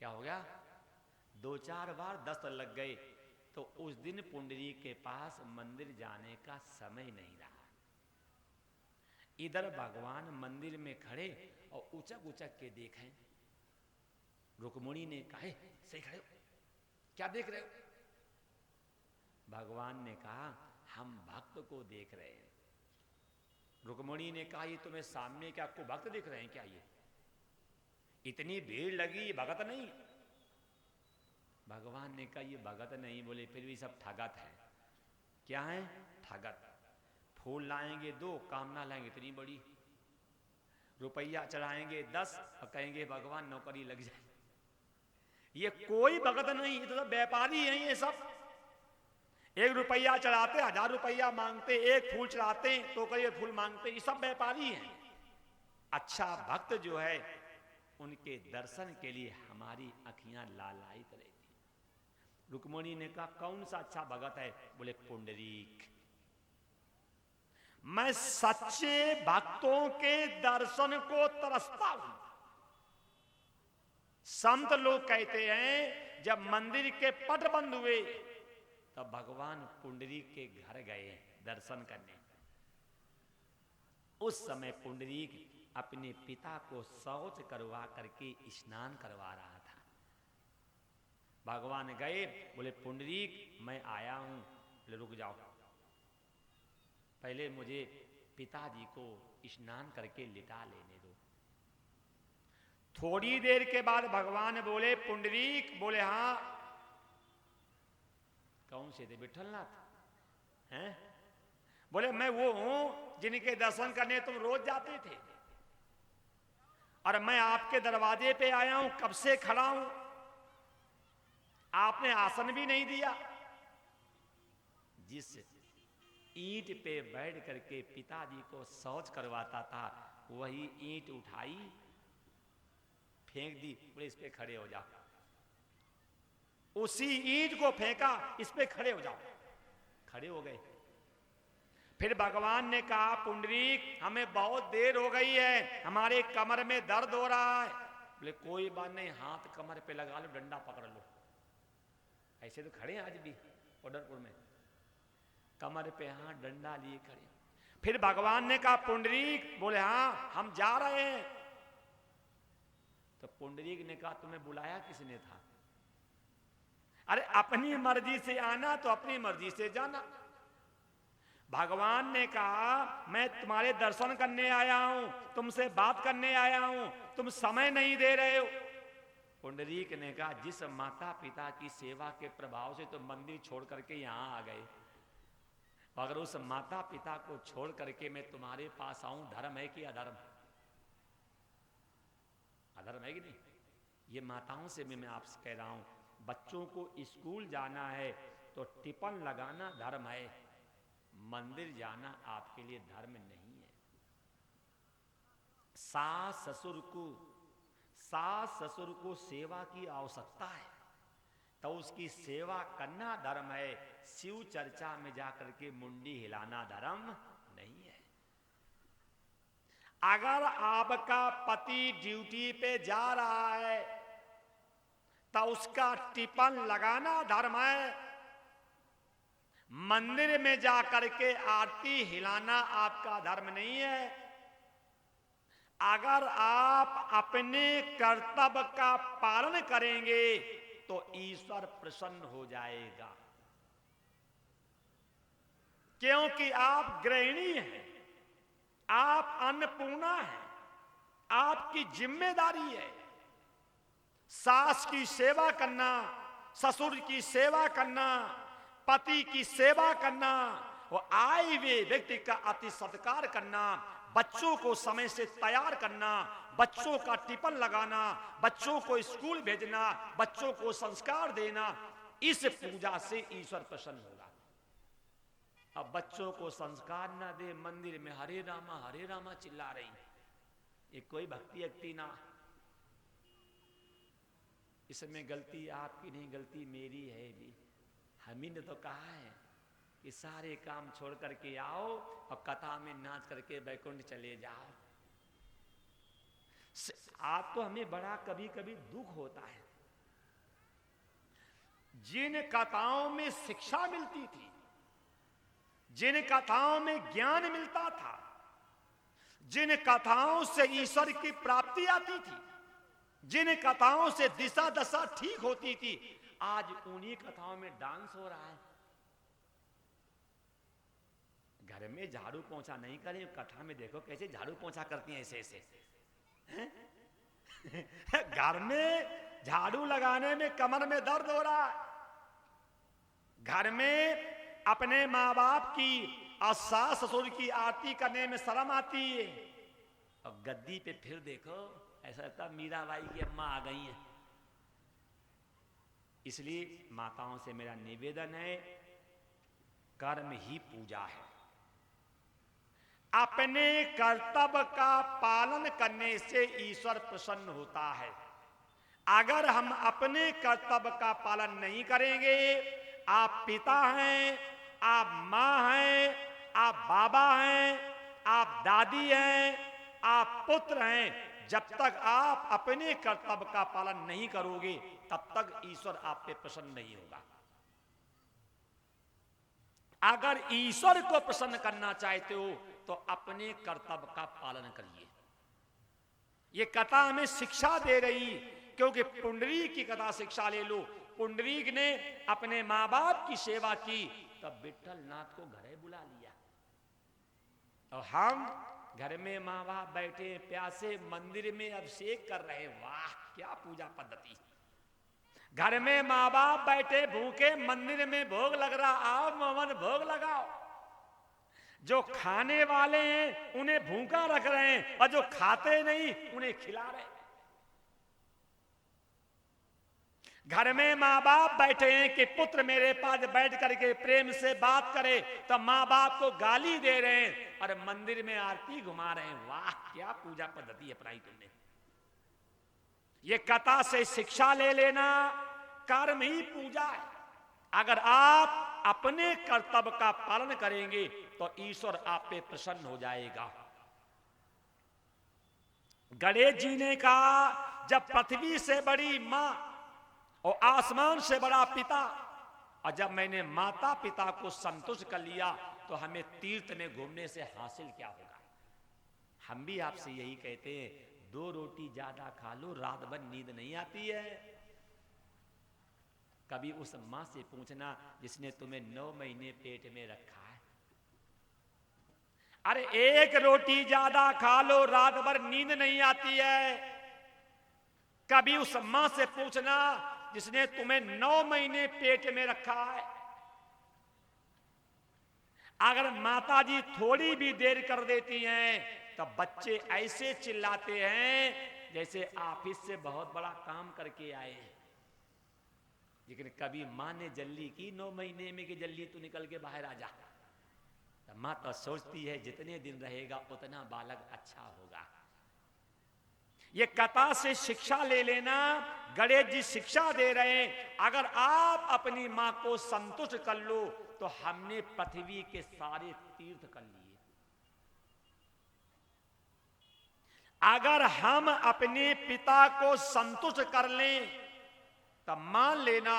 क्या हो गया? 2-4 बार दस्त लग गए। तो उस दिन पुंडरीक के पास मंदिर जाने का समय नहीं रहा। इधर भगवान मंदिर में खड़े और उचक उचक के देखें। रुक्मिणी ने कहा, सही खड़े हो, क्या देख रहे हो? भगवान ने कहा, हम भक्त को देख रहे हैं। रुक्मिणी ने कहा, ये तुम्हें सामने क्या आपको भक्त दिख रहे हैं क्या? ये इतनी भीड़ लगी, ये भगत नहीं? भगवान ने कहा, ये भगत नहीं। बोले फिर भी सब ठगत है। क्या है? ठगत। फूल लाएंगे 2, कामना लाएंगे इतनी बड़ी। रुपया चढ़ाएंगे 10 और कहेंगे भगवान नौकरी लग जाए। ये कोई भगत नहीं, ये तो सब व्यापारी हैं ये सब। 1 रुपया चढ़ाते 1000 रुपया मांगते, 1 फूल चढ़ाते तो कई फूल मांगते, ये सब व्यापारी हैं। अच्छा भक्त जो है उनके दर्शन के लिए हमारी अखियां लालायित रहती। रुक्मिणी ने कहा, कौन सा अच्छा भगत है? बोले पुंडरीक। मैं सच्चे भक्तों के दर्शन को तरसता हूं। संत लोग कहते हैं जब मंदिर के पट बंद हुए तब भगवान पुंडरीक के घर गए दर्शन करने। उस समय पुंडरीक अपने पिता को शौच करवा करके स्नान करवा रहा था। भगवान गए, बोले पुंडरीक मैं आया हूं। बोले रुक जाओ, पहले मुझे पिताजी को स्नान करके लिटा लेने दो। थोड़ी देर के बाद भगवान बोले पुंडरीक। बोले हाँ। कौन से थे? विठलनाथ हैं? बोले मैं वो हूं जिनके दर्शन करने तुम रोज जाते थे, और मैं आपके दरवाजे पे आया हूं, कब से खड़ा हूं, आपने आसन भी नहीं दिया। जिस ईंट पे बैठ करके पिताजी को शौच करवाता था वही ईंट उठाई फेंक दी। बोले इस पे खड़े हो जाओ। उसी ईंट को फेंका, इस पे खड़े हो जाओ। खड़े हो गए। फिर भगवान ने कहा, पुंडरीक हमें बहुत देर हो गई है, हमारे कमर में दर्द हो रहा है। बोले कोई बात नहीं, हाथ कमर पे लगा लो, डंडा पकड़ लो। ऐसे तो खड़े हैं आज भी उदयपुर में, कमर पे हाथ डंडा लिए खड़े। फिर भगवान ने कहा, पुंडरीक। बोले हाँ हम जा रहे हैं। तो पुंडरीक ने कहा, तुम्हें बुलाया किसने था? अरे अपनी मर्जी से आना तो अपनी मर्जी से जाना। भगवान ने कहा, मैं तुम्हारे दर्शन करने आया हूं, तुमसे बात करने आया हूं, तुम समय नहीं दे रहे हो। पुंडरीक ने कहा, जिस माता पिता की सेवा के प्रभाव से तो मंदिर छोड़ करके यहां आ गए, अगर उस माता पिता को छोड़ करके मैं तुम्हारे पास आऊं, धर्म है कि अधर्म? अधर्म है कि नहीं? ये माताओं से भी मैं आपसे कह रहा हूं, बच्चों को स्कूल जाना है तो टिफिन लगाना धर्म है, मंदिर जाना आपके लिए धर्म नहीं है। सास ससुर को सेवा की आवश्यकता है तो उसकी सेवा करना धर्म है। शिव चर्चा में जाकर के मुंडी हिलाना धर्म नहीं है। अगर आपका पति ड्यूटी पे जा रहा है तो उसका टिफिन लगाना धर्म है। मंदिर में जाकर के आरती हिलाना आपका धर्म नहीं है। अगर आप अपने कर्तव्य का पालन करेंगे तो ईश्वर प्रसन्न हो जाएगा, क्योंकि आप गृहिणी हैं, आप अन्नपूर्णा हैं, आपकी जिम्मेदारी है सास की सेवा करना, ससुर की सेवा करना, पति की सेवा करना, और आए हुए व्यक्ति का अति सत्कार करना, बच्चों को समय से तैयार करना, बच्चों का टिफिन लगाना, बच्चों को स्कूल भेजना, बच्चों को संस्कार देना। इस पूजा से ईश्वर प्रसन्न होगा। अब बच्चों को संस्कार ना दे, मंदिर में हरे रामा चिल्ला रही, ये कोई भक्ति अक्ति ना। इसमें गलती आपकी नहीं, गलती मेरी है भी। हम ही ने तो कहा है कि सारे काम छोड़ करके आओ और कथा में नाच करके बैकुंठ चले जाओ। आज तो हमें बड़ा कभी कभी दुख होता है जिन कथाओं में शिक्षा मिलती थी, जिन कथाओं में ज्ञान मिलता था, जिन कथाओं से ईश्वर की प्राप्ति आती थी, जिन कथाओं से दिशा दशा ठीक होती थी, आज उन्हीं कथाओं में डांस हो रहा है। घर में झाड़ू पोंछा नहीं करें, कथा में देखो कैसे झाड़ू पोंछा करती हैं ऐसे ऐसे। घर में झाड़ू लगाने में कमर में दर्द हो रहा है। घर में अपने माँ बाप की और सास ससुर की आरती करने में शर्म आती है, और गद्दी पे फिर देखो ऐसा लगता मीराबाई की अम्मा आ गई हैं। इसलिए माताओं से मेरा निवेदन है, कर्म ही पूजा है। अपने कर्तव्य का पालन करने से ईश्वर प्रसन्न होता है। अगर हम अपने कर्तव्य का पालन नहीं करेंगे, आप पिता हैं, आप मां हैं, आप बाबा हैं, आप दादी हैं, आप पुत्र हैं, जब तक आप अपने कर्तव्य का पालन नहीं करोगे तब तक ईश्वर आप पे प्रसन्न नहीं होगा। अगर ईश्वर को प्रसन्न करना चाहते हो तो अपने कर्तव्य का पालन करिए। ये कथा हमें शिक्षा दे रही, क्योंकि पुंडरीक की कथा शिक्षा ले लो। पुंडरीक ने अपने माँ बाप की सेवा की, तब विठल नाथ को घरे बुला लिया। और हम घर में माँ बाप बैठे प्यासे मंदिर में अभिषेक कर रहे। वाह क्या पूजा पद्धति। घर में माँ बाप बैठे भूखे, मंदिर में भोग लग रहा, आओ मोहम्मद भोग लगाओ। जो खाने वाले हैं उन्हें भूखा रख रहे हैं, और जो खाते नहीं उन्हें खिला रहे हैं। घर में माँ बाप बैठे हैं कि पुत्र मेरे पास बैठ करके प्रेम से बात करे, तो माँ बाप को गाली दे रहे हैं और मंदिर में आरती घुमा रहे हैं। वाह क्या पूजा पद्धति अपनाई तुमने। ये कथा से शिक्षा ले लेना, कर्म ही पूजा है। अगर आप अपने कर्तव्य का पालन करेंगे तो ईश्वर आप पे प्रसन्न हो जाएगा। गणेश जी ने कहा, जब पृथ्वी से बड़ी मां और आसमान से बड़ा पिता, और जब मैंने माता पिता को संतुष्ट कर लिया तो हमें तीर्थ में घूमने से हासिल क्या होगा। हम भी आपसे यही कहते हैं, 2 रोटी ज्यादा खा लो, रात भर नींद नहीं आती है। कभी उस मां से पूछना जिसने तुम्हें 9 महीने पेट में रखा है। अरे 1 रोटी ज्यादा खा लो, रात भर नींद नहीं आती है। कभी उस मां से पूछना जिसने तुम्हें 9 महीने पेट में रखा है। अगर माताजी थोड़ी भी देर कर देती हैं तो बच्चे ऐसे चिल्लाते हैं जैसे ऑफिस से बहुत बड़ा काम करके आए। लेकिन कभी मां ने जल्दी की 9 महीने में कि जल्दी तू निकल के बाहर आ जा, तो मां तो सोचती है जितने दिन रहेगा उतना बालक अच्छा होगा। ये कथा से शिक्षा ले लेना। गणेश जी शिक्षा दे रहे हैं, अगर आप अपनी मां को संतुष्ट कर लो तो हमने पृथ्वी के सारे तीर्थ कर लिए। अगर हम अपने पिता को संतुष्ट कर लें तब मान लेना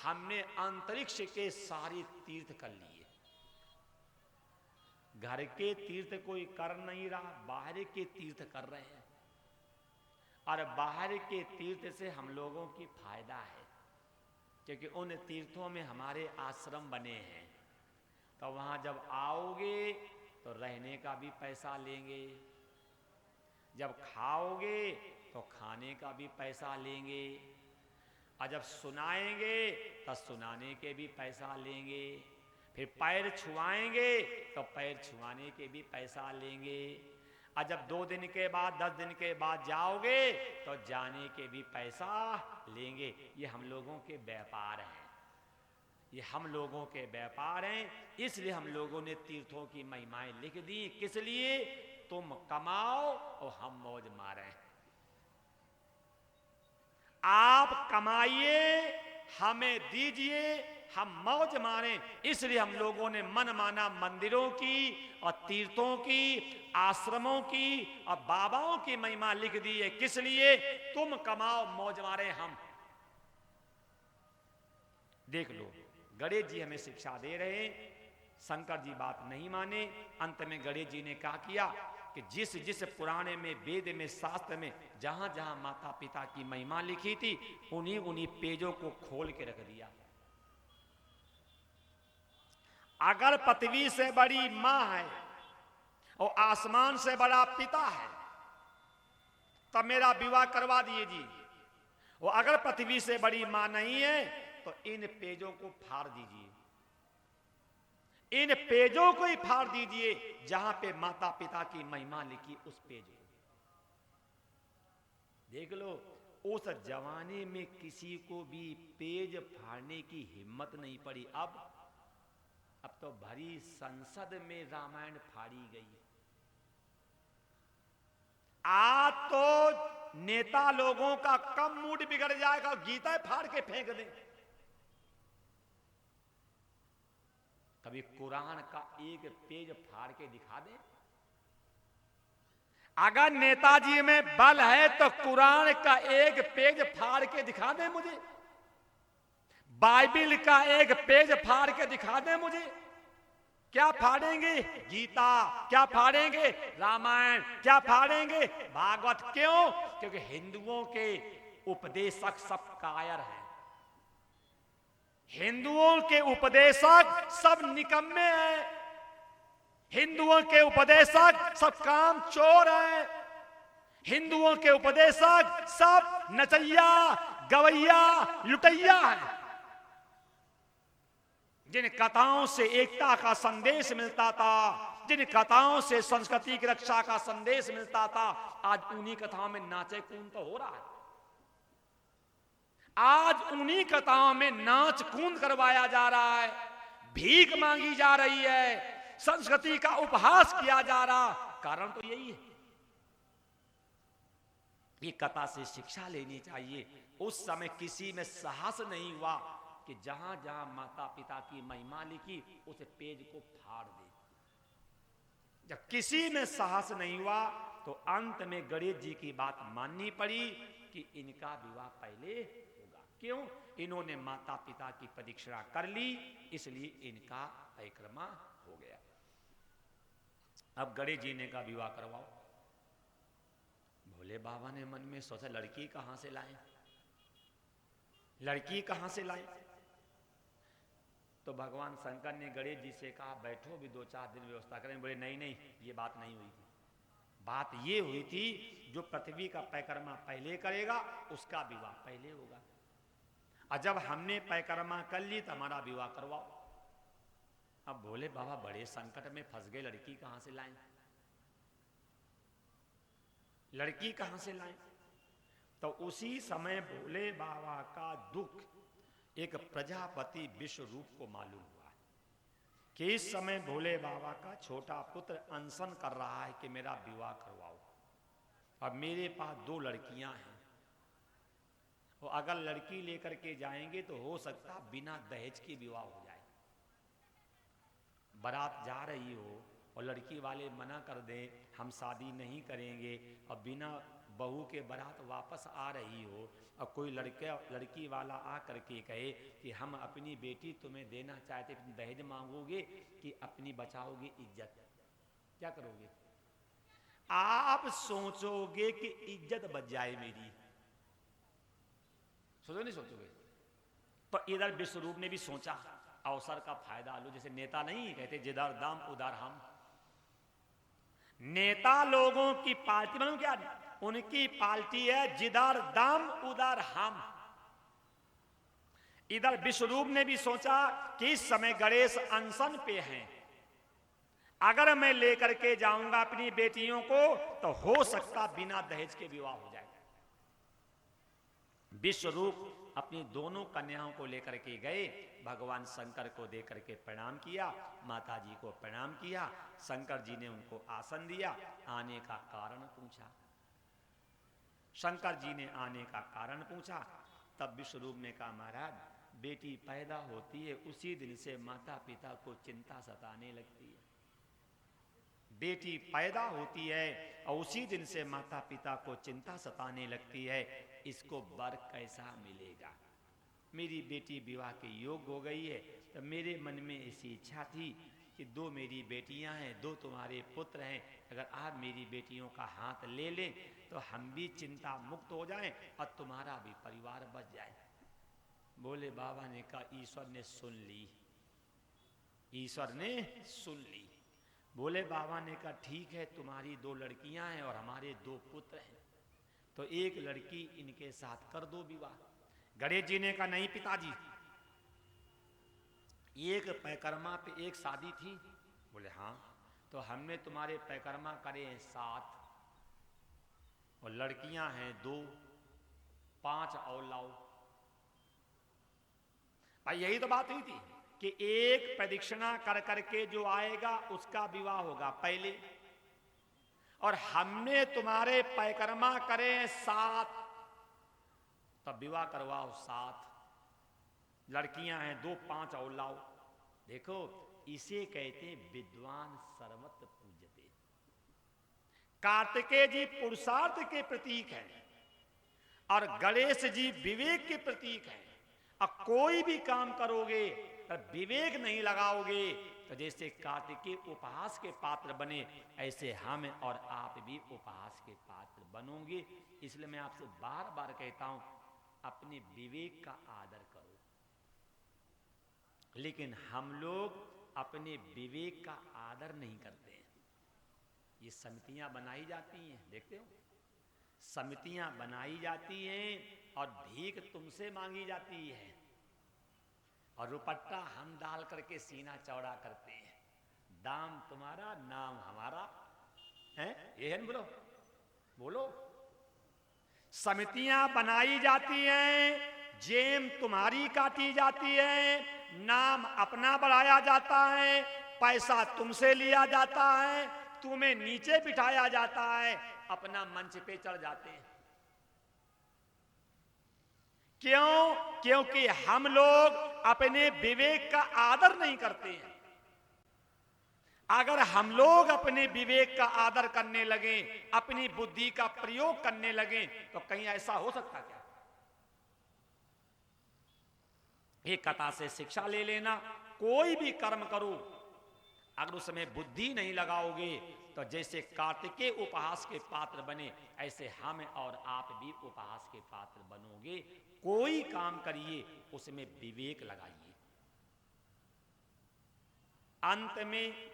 हमने अंतरिक्ष के सारे तीर्थ कर लिए। घर के तीर्थ कोई कर नहीं रहा, बाहर के तीर्थ कर रहे हैं। और बाहर के तीर्थ से हम लोगों की फायदा है, क्योंकि उन तीर्थों में हमारे आश्रम बने हैं। तो वहां जब आओगे तो रहने का भी पैसा लेंगे, जब खाओगे तो खाने का भी पैसा लेंगे, और जब सुनाएंगे तो सुनाने के भी पैसा लेंगे, फिर पैर छुआएंगे तो पैर छुआने के भी पैसा लेंगे, और जब 2 दिन के बाद 10 दिन के बाद जाओगे तो जाने के भी पैसा लेंगे। ये हम लोगों के व्यापार हैं, ये हम लोगों के व्यापार हैं। इसलिए हम लोगों ने तीर्थों की महिमाएं लिख दी। किस लिए? तुम कमाओ और हम मौज मारें। आप कमाइए, हमें दीजिए, हम मौज मारें। इसलिए हम लोगों ने मन माना मंदिरों की और तीर्थों की, आश्रमों की और बाबाओं की महिमा लिख दी है। किस लिए? तुम कमाओ मौज मारे हम। देख लो, गणेश जी हमें शिक्षा दे रहे हैं, शंकर जी बात नहीं माने। अंत में गणेश जी ने क्या किया कि जिस जिस पुराने में, वेद में, शास्त्र में जहां जहां माता पिता की महिमा लिखी थी, उन्हीं उन्हीं पेजों को खोल के रख दिया। अगर पृथ्वी से बड़ी मां है और आसमान से बड़ा पिता है, तब मेरा विवाह करवा दीजिए। और अगर पृथ्वी से बड़ी मां नहीं है तो इन पेजों को फाड़ दीजिए, इन पेजों को ही फाड़ दीजिए जहां पे माता पिता की महिमा लिखी, उस पेज को देख लो। उस जमाने में किसी को भी पेज फाड़ने की हिम्मत नहीं पड़ी। अब तो भरी संसद में रामायण फाड़ी गई। आज तो नेता लोगों का कम मूड बिगड़ जाएगा, गीता फाड़ के फेंक दें। कभी कुरान का एक पेज फाड़ के दिखा दें। अगर नेताजी में बल है तो कुरान का एक पेज फाड़ के दिखा दें मुझे, बाइबिल का एक पेज फाड़ के दिखा दें मुझे। क्या फाड़ेंगे? गीता। क्या फाड़ेंगे? रामायण। क्या फाड़ेंगे? भागवत। क्यों? क्योंकि हिंदुओं के उपदेशक सब कायर हैं, हिंदुओं के उपदेशक सब निकम्मे हैं, हिंदुओं के उपदेशक सब काम चोर हैं, हिंदुओं के उपदेशक सब नचैया, गवैया, लुटैया हैं। जिन कथाओं से एकता का संदेश मिलता था, जिन कथाओं से संस्कृति की रक्षा का संदेश मिलता था, आज उन्हीं कथाओं में नाचे कूद तो हो रहा है। आज उन्हीं कथाओं में नाच कूद करवाया जा रहा है, भीख मांगी जा रही है, संस्कृति का उपहास किया जा रहा। कारण तो यही है। ये कथा से शिक्षा लेनी चाहिए। उस समय किसी में साहस नहीं हुआ कि जहां जहां माता पिता की महिमा लिखी उस पेज को फाड़ दे। जब किसी में साहस नहीं हुआ तो अंत में गणेश जी की बात माननी पड़ी कि इनका विवाह पहले होगा। क्यों? इन्होंने माता पिता की परीक्षा कर ली, इसलिए इनका परिक्रमा हो गया। अब गणेश जी ने का विवाह करवाओ। भोले बाबा ने मन में सोचा, लड़की कहां से लाएं, लड़की कहां से लाएं? तो भगवान शंकर ने गणेश जी से कहा, बैठो भी 2-4 दिन व्यवस्था करें। बोले नहीं नहीं, ये बात नहीं हुई थी। बात ये हुई थी जो पृथ्वी का परिक्रमा पहले करेगा उसका विवाह पहले होगा। और जब हमने परिक्रमा कर ली तो हमारा विवाह करवाओ। अब भोले बाबा बड़े संकट में फंस गए, लड़की कहां से लाएं, लड़की कहां से लाएं? तो उसी समय भोले बाबा का दुख एक प्रजापति विश्वरूप को मालूम हुआ कि इस समय भोले बाबा का छोटा पुत्र अनशन कर रहा है कि मेरा विवाह करवाओ। अब मेरे पास 2 लड़कियां हैं, और अगर लड़की लेकर के जाएंगे तो हो सकता बिना दहेज के विवाह हो जाए। बारात जा रही हो और लड़की वाले मना कर दें, हम शादी नहीं करेंगे, और बिना बहू के बारात वापस आ रही हो और कोई लड़की वाला आ करके कहे कि हम अपनी बेटी तुम्हें देना चाहते, तुम दहेज मांगोगे कि अपनी बचाओगे इज्जत, क्या करोगे? आप सोचोगे कि इज्जत बच जाए मेरी, सोचो नहीं सोचोगे? तो इधर विश्वरूप ने भी सोचा, अवसर का फायदा लो। जैसे नेता नहीं कहते जिधर दम उधर हम, नेता लोगों की पार्टी मालूम क्या, उनकी पार्टी है जिधर दम उधर हम। इधर विश्वरूप ने भी सोचा कि इस समय गणेश अनशन पे हैं, अगर मैं लेकर के जाऊंगा अपनी बेटियों को तो हो सकता बिना दहेज के विवाह हो जाए। विश्वरूप अपनी दोनों कन्याओं को लेकर के गए, भगवान शंकर को देकर के प्रणाम किया, माता जी को प्रणाम किया। शंकर जी ने उनको आसन दिया, आने का कारण पूछा। शंकर जी ने आने का कारण पूछा, तब विश्वरूप ने कहा, महाराज बेटी पैदा होती है उसी दिन से माता पिता को चिंता सताने लगती है। बेटी पैदा होती है और उसी दिन से माता पिता को चिंता सताने लगती है, इसको वर कैसा मिलेगा? मेरी बेटी विवाह के योग्य हो गई है। तो मेरे मन में ऐसी इच्छा थी कि 2 मेरी बेटियां हैं, 2 तुम्हारे पुत्र हैं, अगर आप मेरी बेटियों का हाथ ले लें तो हम भी चिंता मुक्त हो जाएं और तुम्हारा भी परिवार बच जाए। बोले बाबा ने कहा ईश्वर ने सुन ली, ईश्वर ने सुन ली। बोले बाबा ने कहा ठीक है, तुम्हारी 2 लड़कियां हैं और हमारे 2 पुत्र हैं, तो एक लड़की इनके साथ कर दो विवाह। गणेश जी ने कहा नहीं पिताजी, एक पैकर्मा पे एक शादी थी। बोले हाँ, तो हमने तुम्हारे पैकर्मा करे हैं 7 और लड़कियां हैं 2, 5 और लाओ। भाई यही तो बात हुई थी कि एक प्रदक्षिणा कर करके जो आएगा उसका विवाह होगा पहले, और हमने तुम्हारे पैकर्मा करे 7, तब विवाह करवाओ 7। लड़कियां हैं 2, 5 और लाओ। देखो इसे कहते विद्वान सर्वत्र पूज्यते। कार्तिकेय जी पुरुषार्थ के प्रतीक हैं और गणेश जी विवेक के प्रतीक हैं। अब कोई भी काम करोगे और विवेक नहीं लगाओगे तो जैसे कार्तिकेय उपहास के पात्र बने, ऐसे हम और आप भी उपहास के पात्र बनोगे। इसलिए मैं आपसे बार बार कहता हूं अपने विवेक का आदर करो। लेकिन हम लोग अपने विवेक का आदर नहीं करते हैं। ये समितियां बनाई जाती हैं, देखते हो, समितियां बनाई जाती हैं और भीख तुमसे मांगी जाती है और रुपट्टा हम डाल करके सीना चौड़ा करते हैं। दाम तुम्हारा नाम हमारा है, ये है ना? बोलो बोलो। समितियां बनाई जाती हैं, जेम तुम्हारी काटी जाती है, नाम अपना बढ़ाया जाता है, पैसा तुमसे लिया जाता है, तुम्हें नीचे बिठाया जाता है, अपना मंच पे चढ़ जाते हैं। क्यों? क्योंकि हम लोग अपने विवेक का आदर नहीं करते हैं। अगर हम लोग अपने विवेक का आदर करने लगे, अपनी बुद्धि का प्रयोग करने लगे, तो कहीं ऐसा हो सकता क्या? एक कथा से शिक्षा ले लेना, कोई भी कर्म करो अगर उसमें बुद्धि नहीं लगाओगे तो जैसे कार्तिकेय उपहास के पात्र बने, ऐसे हम और आप भी उपहास के पात्र बनोगे। कोई काम करिए उसमें विवेक लगाइए। अंत में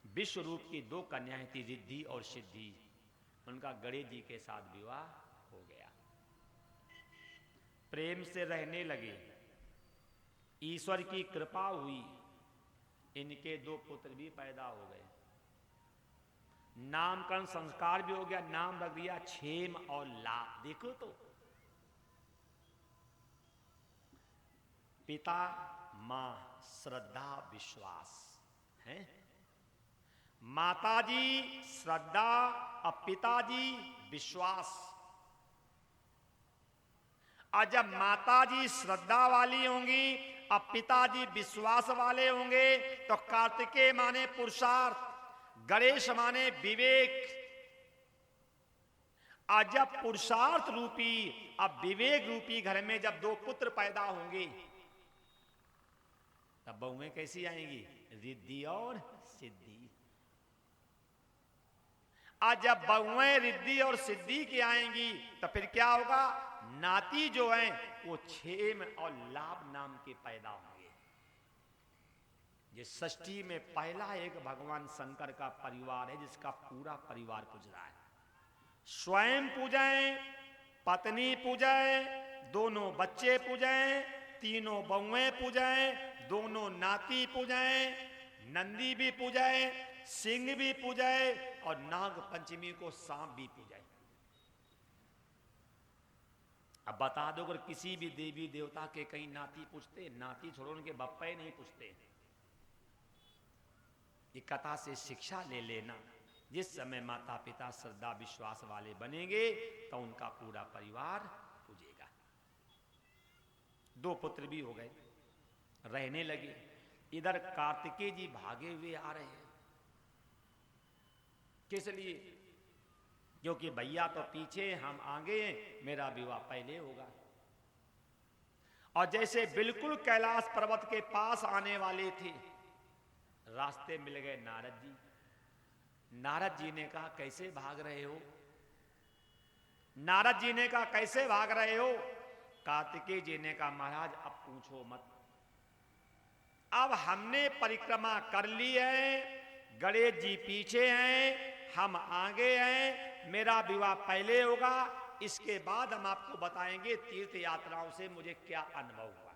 विश्व रूप की 2 कन्याएं थी, रिद्धि और सिद्धि। उनका गणेश जी के साथ विवाह हो गया, प्रेम से रहने लगे, ईश्वर की कृपा हुई, इनके 2 पुत्र भी पैदा हो गए, नामकरण संस्कार भी हो गया, नाम रख दिया क्षेम और लाभ। देखो तो पिता मां श्रद्धा विश्वास है, माताजी श्रद्धा और पिताजी विश्वास। और जब माताजी श्रद्धा वाली होंगी और पिताजी विश्वास वाले होंगे तो कार्तिकेय माने पुरुषार्थ, गणेश माने विवेक। और जब पुरुषार्थ रूपी अब विवेक रूपी घर में जब 2 पुत्र पैदा होंगे तब बहुएं कैसी आएंगी? रिद्धि और सिद्धि। आज जब बहुएं रिद्धि और सिद्धि की आएंगी तो फिर क्या होगा? नाती जो हैं वो क्षेम और लाभ नाम के पैदा होंगे। ये षष्ठी में पहला एक भगवान शंकर का परिवार है जिसका पूरा परिवार पूज रहा है। स्वयं पूजें, पत्नी पूजें, दोनों बच्चे पूजें, तीनों बहुएं पूजें, दोनों नाती पूजें, नंदी भी पूजें, सिंह भी पूजे और नाग पंचमी को सांप भी पूजे। अब बता दो अगर किसी भी देवी देवता के कहीं नाती पूछते, नाती छोड़ो उनके बप्पे नहीं पूछते। ये कथा से शिक्षा ले लेना, जिस समय माता पिता श्रद्धा विश्वास वाले बनेंगे तो उनका पूरा परिवार पूजेगा। 2 पुत्र भी हो गए, रहने लगे। इधर कार्तिकेय जी भागे हुए आ रहे हैं, किस लिए? क्योंकि भैया तो पीछे, हम आगे, मेरा विवाह पहले होगा। और जैसे बिल्कुल कैलाश पर्वत के पास आने वाले थे, रास्ते मिल गए नारद जी। नारद जी ने कहा कैसे भाग रहे हो? नारद जी ने कहा कैसे भाग रहे हो? कार्तिकेय जी ने कहा महाराज अब पूछो मत, अब हमने परिक्रमा कर ली है, गणेश जी पीछे हैं, हम आगे हैं, मेरा विवाह पहले होगा, इसके बाद हम आपको बताएंगे तीर्थ यात्राओं से मुझे क्या अनुभव हुआ,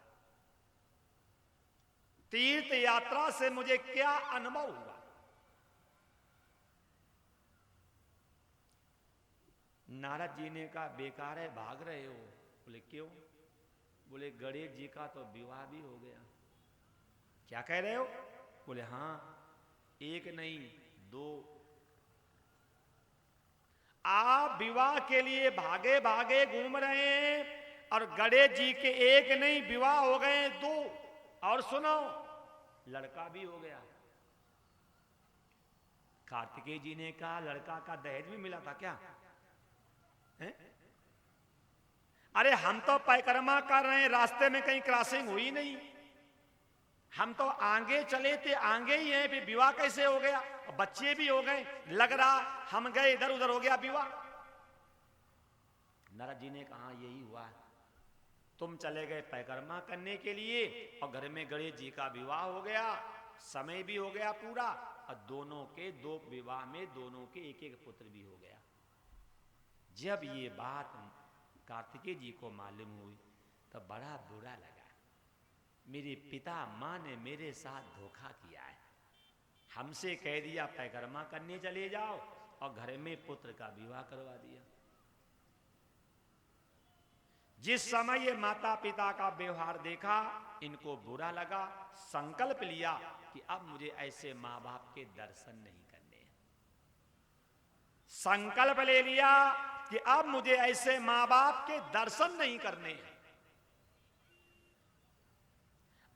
तीर्थ यात्रा से मुझे क्या अनुभव हुआ। नारद जी ने कहा बेकार है भाग रहे हो। बोले क्यों? बोले गणेश जी का तो विवाह भी हो गया। क्या कह रहे हो? बोले हां, एक नहीं दो। आप विवाह के लिए भागे भागे घूम रहे हैं और गणेश जी के एक नहीं विवाह हो गए दो। और सुनो, लड़का भी हो गया। कार्तिकेय जी ने कहा लड़का का दहेज भी मिला था क्या? है? अरे हम तो परिक्रमा कर रहे हैं, रास्ते में कहीं क्रॉसिंग हुई नहीं, हम तो आगे चले थे, आगे ही हैं, फिर विवाह कैसे हो गया? बच्चे भी हो गए, लग रहा हम गए इधर उधर हो गया विवाह। नारद जी ने कहा यही हुआ, तुम चले गए परिक्रमा करने के लिए और घर में गणेश जी का विवाह हो गया, समय भी हो गया पूरा, और दोनों के दो विवाह में दोनों के एक एक पुत्र भी हो गया। जब ये बात कार्तिकेय जी को मालूम हुई तो बड़ा बुरा लगा। मेरे पिता माँ ने मेरे साथ धोखा किया है, हमसे कह दिया परिक्रमा करने चले जाओ और घर में पुत्र का विवाह करवा दिया। जिस समय ये माता पिता का व्यवहार देखा, इनको बुरा लगा, संकल्प लिया कि अब मुझे ऐसे माँ बाप के दर्शन नहीं करने। संकल्प ले लिया कि अब मुझे ऐसे माँ बाप के दर्शन नहीं करने हैं,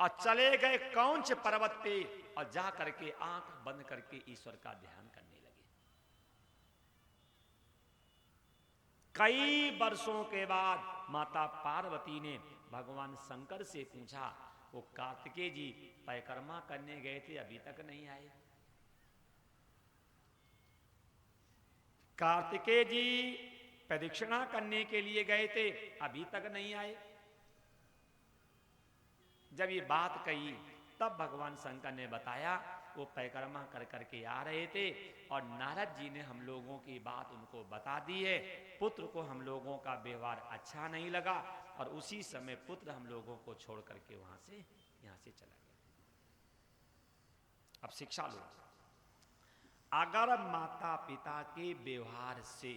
और चले गए कौंच पर्वत पे और जा करके आंख बंद करके ईश्वर का ध्यान करने लगे। कई वर्षों के बाद माता पार्वती ने भगवान शंकर से पूछा, वो कार्तिकेय जी परिक्रमा करने गए थे अभी तक नहीं आए। कार्तिकेय जी प्रदक्षिणा करने के लिए गए थे अभी तक नहीं आए। जब ये बात कही तब भगवान शंकर ने बताया वो परिक्रमा कर करके आ रहे थे और नारद जी ने हम लोगों की बात उनको बता दी है, पुत्र को हम लोगों का व्यवहार अच्छा नहीं लगा और उसी समय पुत्र हम लोगों को छोड़ करके वहां से यहां से चला गया। अब शिक्षा लो, अगर माता पिता के व्यवहार से,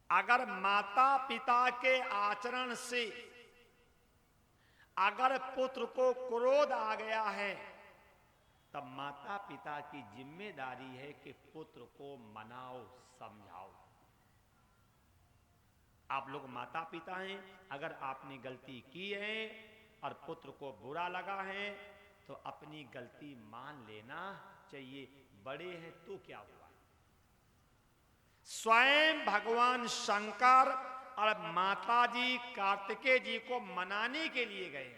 अगर माता पिता के आचरण से अगर पुत्र को क्रोध आ गया है, तब माता पिता की जिम्मेदारी है कि पुत्र को मनाओ, समझाओ। आप लोग माता पिता हैं, अगर आपने गलती की है और पुत्र को बुरा लगा है तो अपनी गलती मान लेना चाहिए। बड़े हैं तो क्या हुआ? स्वयं भगवान शंकर और माता जी कार्तिकेय जी को मनाने के लिए गए।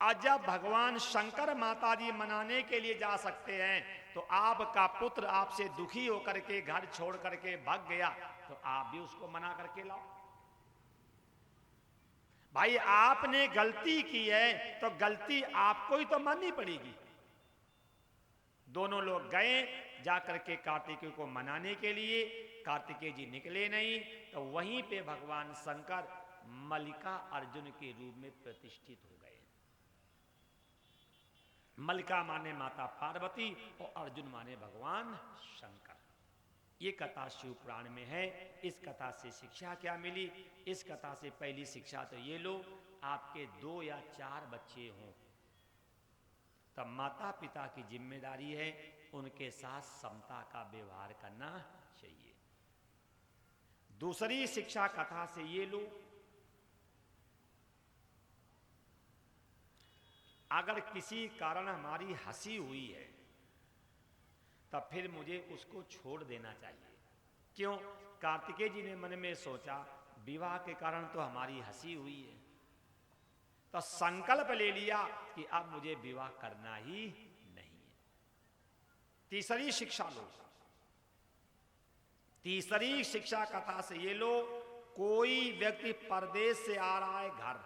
आज जब भगवान शंकर माता जी मनाने के लिए जा सकते हैं तो आपका पुत्र आपसे दुखी होकर के घर छोड़ करके भाग गया तो आप भी उसको मना करके लाओ। भाई आपने गलती की है तो गलती आपको ही तो माननी पड़ेगी। दोनों लोग गए जाकर के कार्तिकेय को मनाने के लिए, कार्तिकेय जी निकले नहीं तो वहीं पे भगवान शंकर मल्लिका अर्जुन के रूप में प्रतिष्ठित हो गए। मल्लिका माने माता पार्वती और अर्जुन माने भगवान शंकर। ये कथा शिव पुराण में है। इस कथा से शिक्षा क्या मिली? इस कथा से पहली शिक्षा तो ये लो, आपके 2 या 4 बच्चे हों तब माता पिता की जिम्मेदारी है उनके साथ समता का व्यवहार करना चाहिए। दूसरी शिक्षा कथा से ये लो, अगर किसी कारण हमारी हंसी हुई है तब फिर मुझे उसको छोड़ देना चाहिए। क्यों? कार्तिकेय जी ने मन में सोचा विवाह के कारण तो हमारी हंसी हुई है, तो संकल्प ले लिया कि अब मुझे विवाह करना ही नहीं है। तीसरी शिक्षा लो, तीसरी शिक्षा कथा से ये लो, कोई व्यक्ति परदेश से आ रहा है घर,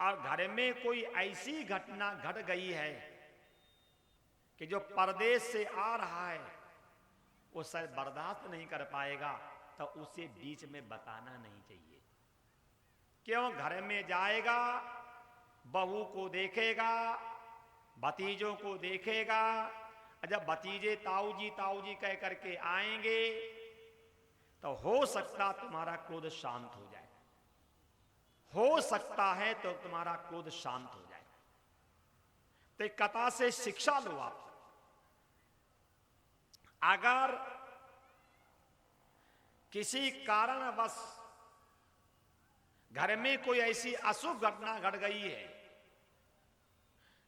और घर में कोई ऐसी घटना घट गई है कि जो परदेश से आ रहा है वो शायद बर्दाश्त नहीं कर पाएगा, तो उसे बीच में बताना नहीं चाहिए। क्यों? घर में जाएगा, बहू को देखेगा, भतीजों को देखेगा, जब भतीजे ताऊ जी कह करके आएंगे तो हो सकता तुम्हारा क्रोध शांत हो जाए, हो सकता है तो तुम्हारा क्रोध शांत हो जाए। तो एक कथा से शिक्षा लो आप। अगर किसी कारणवश घर में कोई ऐसी अशुभ घटना घट गई है,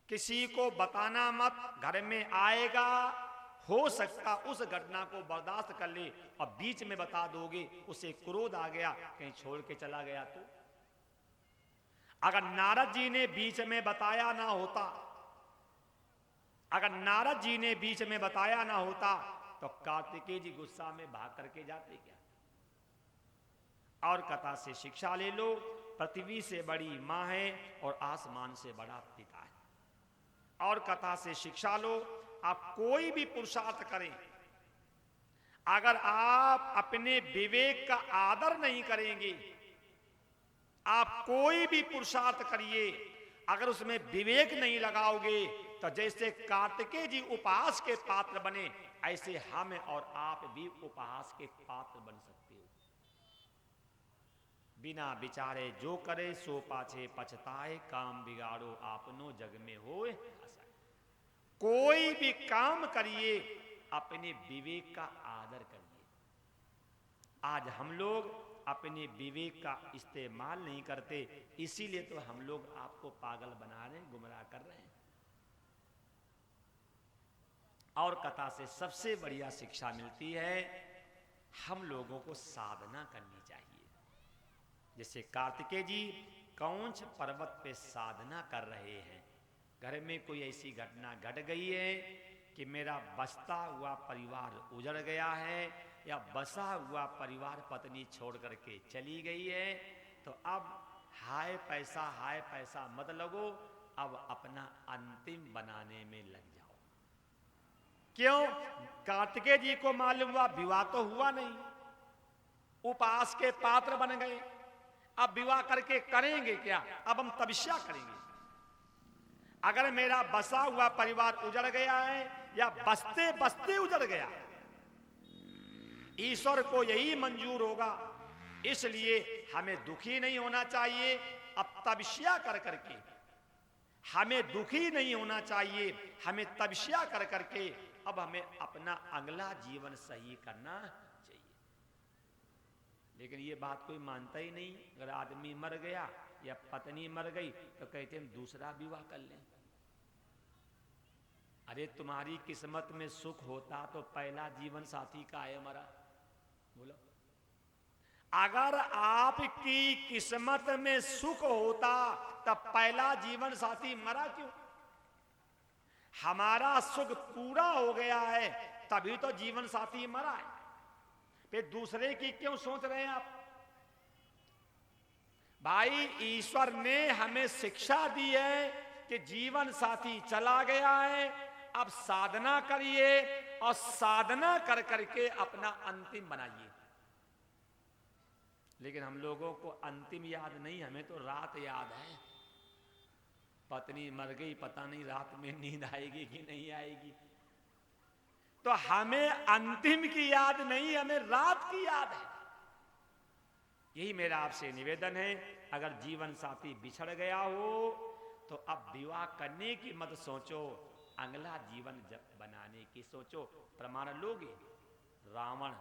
किसी को बताना मत, घर में आएगा, हो सकता उस घटना को बर्दाश्त कर ले, और बीच में बता दोगे उसे क्रोध आ गया, कहीं छोड़ के चला गया तो। अगर नारद जी ने बीच में बताया ना होता, अगर नारद जी ने बीच में बताया ना होता तो कार्तिकेय जी गुस्सा में भाग करके जाते क्या? और कथा से शिक्षा ले लो, पृथ्वी से बड़ी मां है और आसमान से बड़ा पिता है। और कथा से शिक्षा लो, आप कोई भी पुरुषार्थ करें, अगर आप अपने विवेक का आदर नहीं करेंगे, आप कोई भी पुरुषार्थ करिए, अगर उसमें विवेक नहीं लगाओगे, तो जैसे कार्तिकेय जी उपहास के पात्र बने, ऐसे हम और आप भी उपहास के पात्र बन सकते हो। बिना विचारे जो करे सो पाछे पछताए, काम बिगाड़ो आपनो जग में होए हंसाए। कोई भी काम करिए, अपने विवेक का आदर करिए। आज हम लोग अपने विवेक का इस्तेमाल नहीं करते, इसीलिए तो हम लोग आपको पागल बना रहे हैं, गुमराह कर रहे हैं। और कथा से सबसे बढ़िया शिक्षा मिलती है, हम लोगों को साधना करनी चाहिए। जैसे कार्तिकेय जी कौंच पर्वत पे साधना कर रहे हैं, घर में कोई ऐसी घटना घट गई है कि मेरा बसता हुआ परिवार उजड़ गया है, या बसा हुआ परिवार पत्नी छोड़ करके चली गई है, तो अब हाय पैसा मत लगो, अब अपना अंतिम बनाने में लग जाओ। क्यों? कार्तिकेय जी को मालूम हुआ विवाह तो हुआ नहीं, उपहास के पात्र बन गए, अब विवाह करके करेंगे क्या? अब हम तपस्या करेंगे। अगर मेरा बसा हुआ परिवार उजड़ गया है या बसते बसते उजड़ गया, ईश्वर को यही मंजूर होगा, इसलिए हमें दुखी नहीं होना चाहिए। अब तपस्या कर करके हमें दुखी नहीं होना चाहिए, हमें तपस्या कर करके अब हमें अपना अगला जीवन सही करना चाहिए। लेकिन ये बात कोई मानता ही नहीं। अगर आदमी मर गया या पत्नी मर गई तो कहते हम दूसरा विवाह कर लें। अरे तुम्हारी किस्मत में सुख होता तो पहला जीवन साथी काहे मरा? बोलो। अगर आपकी किस्मत में सुख होता तब पहला जीवन साथी मरा क्यों? हमारा सुख पूरा हो गया है तभी तो जीवन साथी मरा है, फिर दूसरे की क्यों सोच रहे हैं आप? भाई ईश्वर ने हमें शिक्षा दी है कि जीवन साथी चला गया है, अब साधना करिए और साधना कर करके अपना अंतिम बनाइए। लेकिन हम लोगों को अंतिम याद नहीं, हमें तो रात याद है। पत्नी मर गई, पता नहीं रात में नींद आएगी कि नहीं आएगी। तो हमें अंतिम की याद नहीं, हमें रात की याद है। यही मेरा आपसे निवेदन है, अगर जीवन साथी बिछड़ गया हो तो अब विवाह करने की मत सोचो, अगला जीवन बनाने की सोचो। प्रमाण लोगे? रावण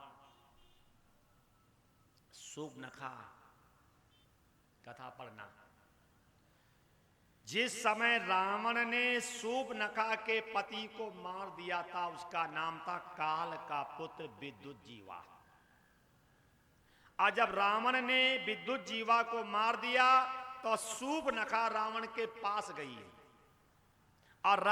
शूर्पणखा कथा पढ़ना। जिस समय रावण ने शूर्पणखा के पति को मार दिया था, उसका नाम था काल का पुत्र विद्युत जीवा। और जब रावण ने विद्युत जीवा को मार दिया तो सूर्पनखा रावण के पास गई है और